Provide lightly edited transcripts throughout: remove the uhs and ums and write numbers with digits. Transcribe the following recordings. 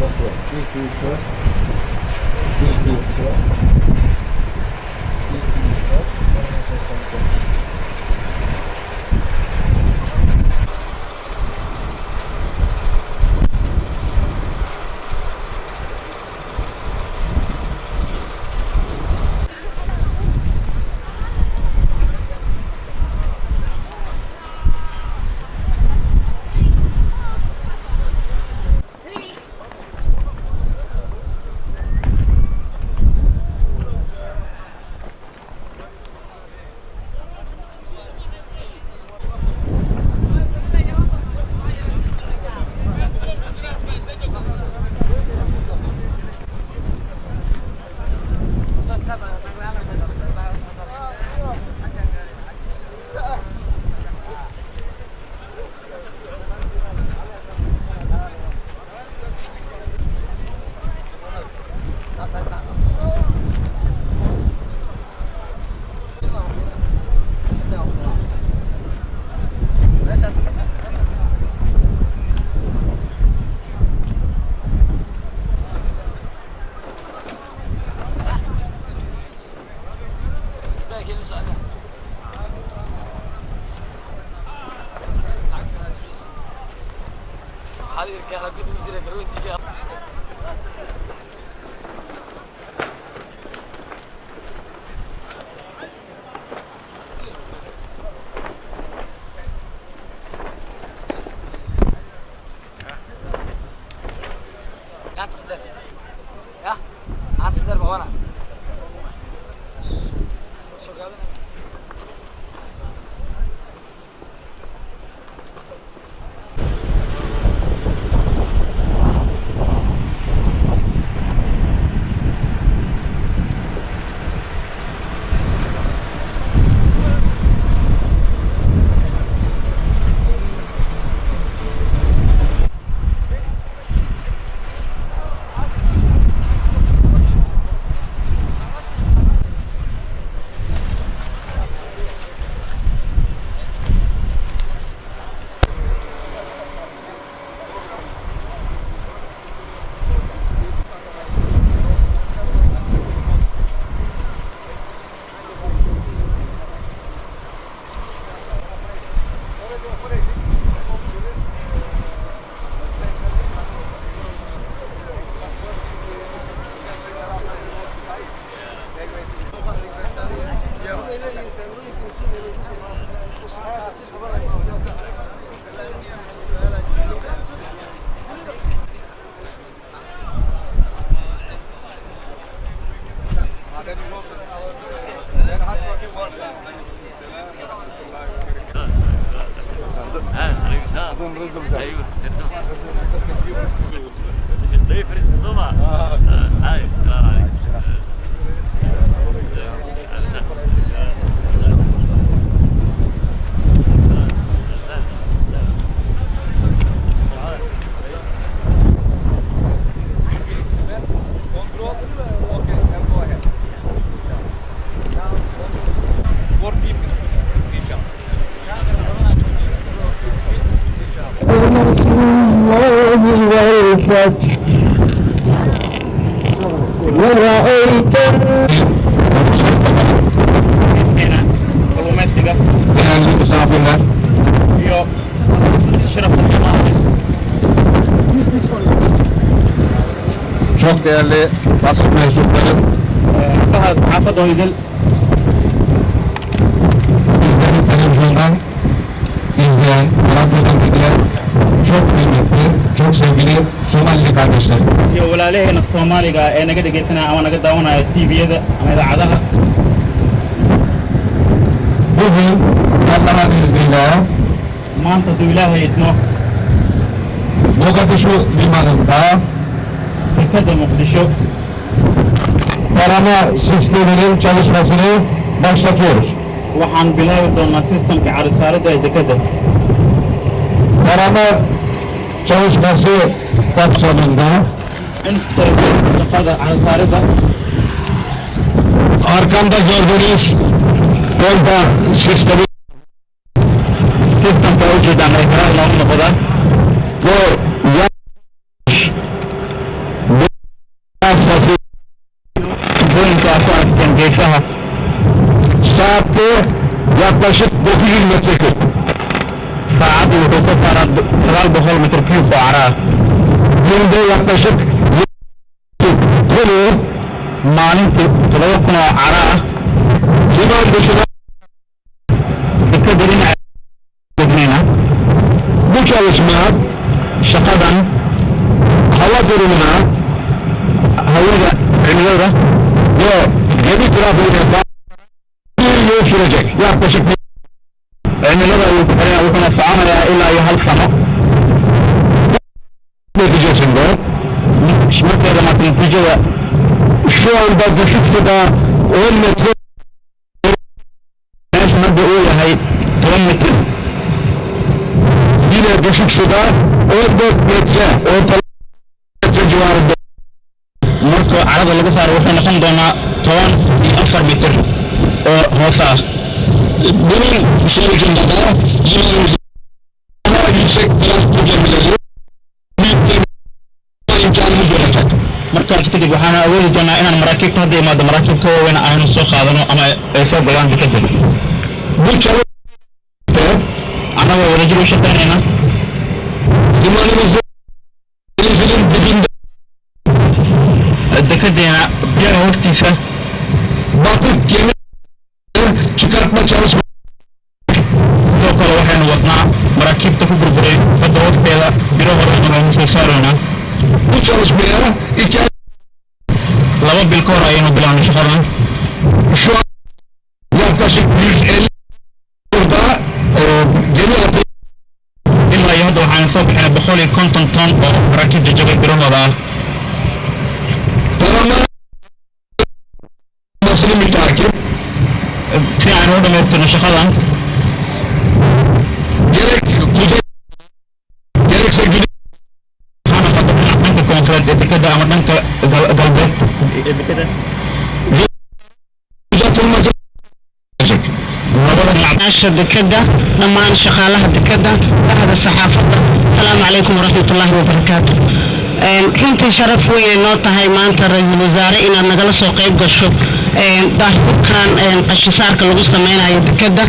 Topla. 2, 2, 4. 2, 2, 4. 2, 2, 4. حالي رجاله كنت مدير كروت دي يا عم تصدر بوانا ايوه الضيف رزق صبع هاي السلام عليكم والفتح ورأيت değerli misafirler, çok değerli basın mensupları, bizleri televizyondan izleyen, radyodan dinleyen çok kıymetli, çok sevgili Somalili kardeşlerim. iyo walaalahayna Soomaaliga ee naga dhageysanaya ama naga daawanaya TV-yada ama idaacadaha. Bugün Allah'ın izniyle maanta hadduu Ilaahay idmo Mogadishu limanında dekada Muqdisho tarama sisteminin çalışmasını başlatıyoruz. waxaan bilaabi doonaa sistamka carisaaradda ee dekada. Tarama çalışması kapsamında inta shaqada carisaaradda arkamda gördüğünüz yolda sistemi sistamka ujeedaan ay kala loo noqdaan bu yanlış geesaha saatte yaklaşık 900 metreküp. saacaddu wuxuu soo saaraa 900 mitir cube oo cara ah Günde yaklaşık bunu maalintii 7,000 oo cara ah liman dışına dekeda dhinaca bu çalışma shaqadan hava durumuna hawada cimilada ve gemi trafiğine bir yıl sürecek. Yaklaşık cimilada ayuu ku xiran wuxuuna soconayaa ilaa iyo hal sano neticesinde markeeda marka natiijada şu anda düşük suda 10 metre meesha hadda uu yahay 10 mitir yine düşük suda 14 metre ortalama metre civarında. marka carada laga saaro wuxuu noqon doonaa 14 mitir oo hoos ah Bunun sonucunda da yine daha yüksek transport gemileri büyük gemi imkanımız olacak. markaas kadib waxaana awoodi doonaa inaan maraakiibta hadda imaado maraakiibka waaweyn aynu soo qaadano ama ay soo galaan dekeda Bu çalışma annagoo wadajir u shaqaynayna limanımızın denizinin dibinde dekedeena biyaha hoostiisa batık gemi çıkartma çalışması sidoo kale waxaynu wadnaa maraakiibta ku burburay badda hoosteeda biro horena waynu soo saaraynaa bu çalışmaya 2 ay 2 bil ka hor ayaynu bilaabnay shaqadan şu an yaklaşık 150 burada gemi atı ilaa iyo hadda waxaanu soo bixinay 150 ton oo maraakiib jajabay birahooda ah tamamlanmasını mütakip si aanu u dhamaystirno shaqadan gerek kuzey gerekse güney ha noqoto dhanka koonfureed ee dekeda ama dhanka galbeed ee dekeda uzatılması labada dhinac dekeda dhammaan shaqaalaha dekeda bahda saxaafadda asalaamu calaykum waraxmatullaahi wabarakaatu runtii sharaf weyn noo tahay maanta ra-iisul wasaare inaad nagala soo qayb gasho daahfurkan qashisaarka lagu sameynayo dekeda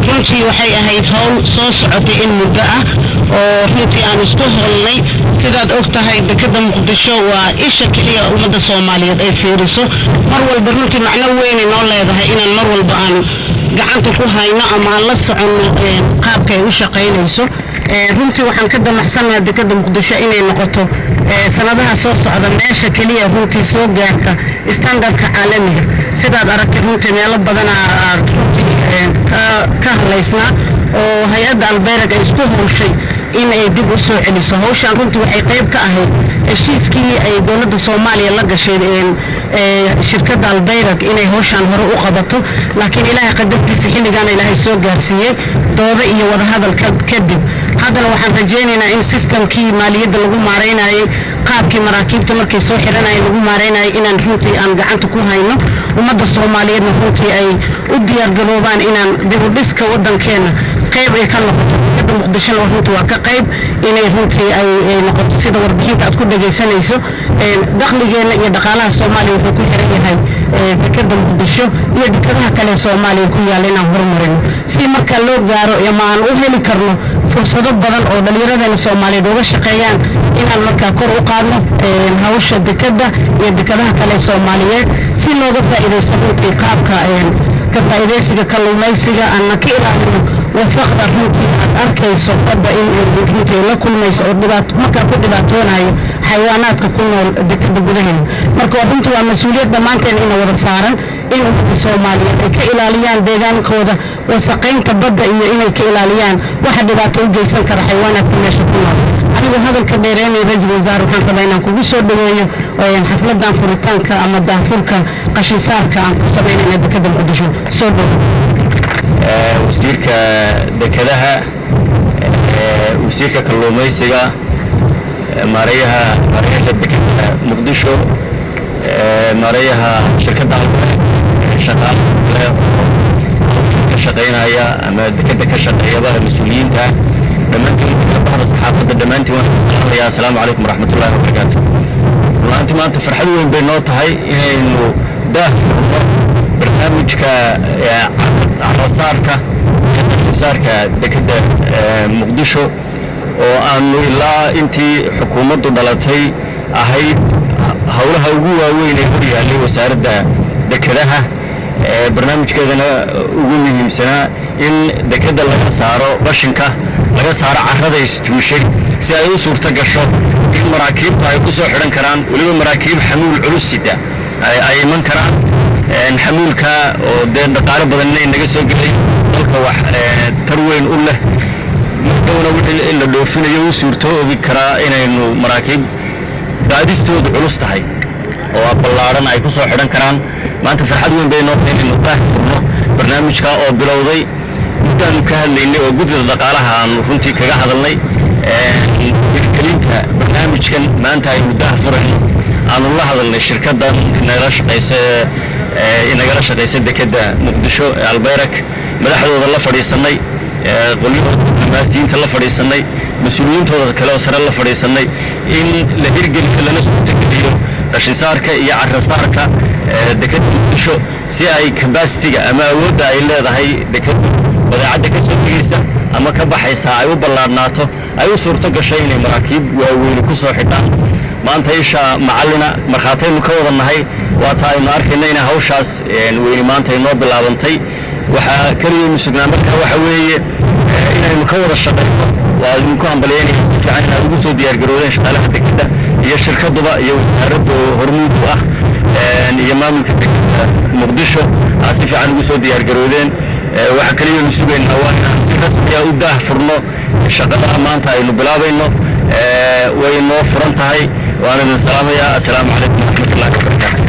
runtii waxay ahayd howl soo socotay in muddo ah oo runtii aan isku holnay sidaad og tahay dekeda muqdisho waa isha keliya ummadda soomaaliyeed ay fiiriso mar walba runtii macno weynay noo leedahay inaan mar walba aan gacanta ku hayno ama aan la soconno qaabka ay u shaqaynayso runtii waxaan ka damacsanahay dekeda muqdisho inay noqoto sanadaha soo socda meesha keliya runtii soo gaarka standardka caalamiga sidaad aragtay runtii meelo badan runtii ka hadlaysnaa oo hay-adda albeerag ay isku howshay in ay dib u soo celiso hawshaan runtii waxay qayb ka ahayd heshiiskii ay dowladda soomaaliya la gashay shirkadda albeyrag inay hawshaan hore u qabato laakiin ilaahay qadartiisa xilligaana ilaahay soo gaarsiiyey dooda iyo wadahadal kadib haddana waxaan rajaynaynaa in sistamkii maaliyadda lagu maaraynayay qaabkii maraakiibta markay soo xiranayeen lagu maaraynayay inaan runtii aan gacanta ku hayno ummadda soomaaliyeedna runtii ay u diyaargaroobaan inaan dib u dhiska waddankeena qayb ay ka noqoto dekeda muqdishona runtii waa ka qayb inay runtii ay noqoto sida warbixinta aad ku dhagaysanayso dakhligeena iyo dhaqaalaha soomaaliya wuxuu ku xiran yahay dekeda muqdisho iyo dekadaha kale soomaaliya ku yaalla inaan horumarino si markaa loo gaaro ama aan u heli karno fursado badan oo dhallinyaradeenna soomaaliyeed uga shaqeeyaan inaan markaa kor u qaadno hawsha dekeda iyo dekadaha kale soomaaliyeed si looga faa'iidaysto runtii qaabka ka faa'iidaysiga kalluumaysiga aanna ka ilaalino wasaqda runtii aad arkayso badda in runtii la kulmayso oo markaa ku dhibaatoonayo xayawaanaadka ku nool dekeda gudaheeda marka runtii waa mas-uuliyad dhammaanteen ina wada saaran in ummadda soomaaliyeed ay ka ilaaliyaan deegaankooda wasaqaynta badda iyo inay ka ilaaliyaan waxa dhibaato u geysan kara xayawaanaadka meesha ku nool anigoo hadalka dheereynaya ra-iisul wasaare waxaan rabaa inaan kugu soo dhaweeyo xafladan furitaanka ama daahfurka qashinsaarka aan ku samaynayna dekeda muqdisho soo dhawo wasiirka dekadaha wasiirka kalluumaysiga maareeyaha dekada muqdisho maareeyaha shirkadda shaqaale ka shaqaynaya ama dekada ka shaqeeyaba mas-uuliyiinta dhammaantiin bahda saxaafadda dhammaantiin waan salaamayaa assalaamu calaykum waraxmatullaahi wabarakaatu maanta farxad weyn bay noo tahay inaynu daahfurno برنامجك عرصارك صارك دكتة مقدشو وأنه إلا أنتي حكومة دلتي أهيد هولها وجوه وين يهودي اللي وسارد دكتها برنامج كذا وقولي يمسنا إن دكتة لها صاروا بشنكه laga saaro carrada istuushay si ay u suurta gasho in maraakiibta ay ku soo xiran karaan waliba maraakiib xamuul culus sida ay iman karaan xamuulka oo dhaqaale badan naga soo galay dalka wax tarweyn u leh markana wixii la dhoofinayo u suurtoobi karaa inaynu maraakiib baadistoodu culus tahay oo ballaaran ay ku soo xiran karaan maanta farxad weyn bay noo tahay inaynu furno barnaamijka oo bilowday مدن كهلين وجود الدقالها عن فنتي كجهدلني الكلمة برنامج كان ما أنتهي مده فرحي عن الله هذا الشركة ده نجرش قيس نجرش قيس كده مقدشو البارك ملاحظ الله فريسني قليل المسؤولين الله فريسني مسؤولين تود كلا وسر الله فريسني إن لهيرجل كلا ناس تكديو عشان صارك يعرف صارك دكتور مقدشو سي كباستي أما وده إلا ده هي دكتور وذاعد كسر كيسة أما كبحيسة أيوة بلارناته أيوة صورته كشيء مراكب ويلكسر حتى ما أنت إيش معلنا مرخاتين مكوض النهاي وطاي نار كنينا هوشاس يعني وين ما أنت ينوب بالعبنتي وحكريم سجنا مركها وحوي إن المكوض الشقيق والمكوان بلياني في عنها وجسود ديار جرولين شغالة حتى كده هي الشركة ضباء يورد هرمود يمام مقدشو أصيف عن وجسود ديار جرولين وحكريم مسؤولين أولا رسمي أوده فرنو شغلة مانتها إنه بلابينه وإنه فرنتهاي وأنا من السلام عليكم ورحمة الله وبركاته.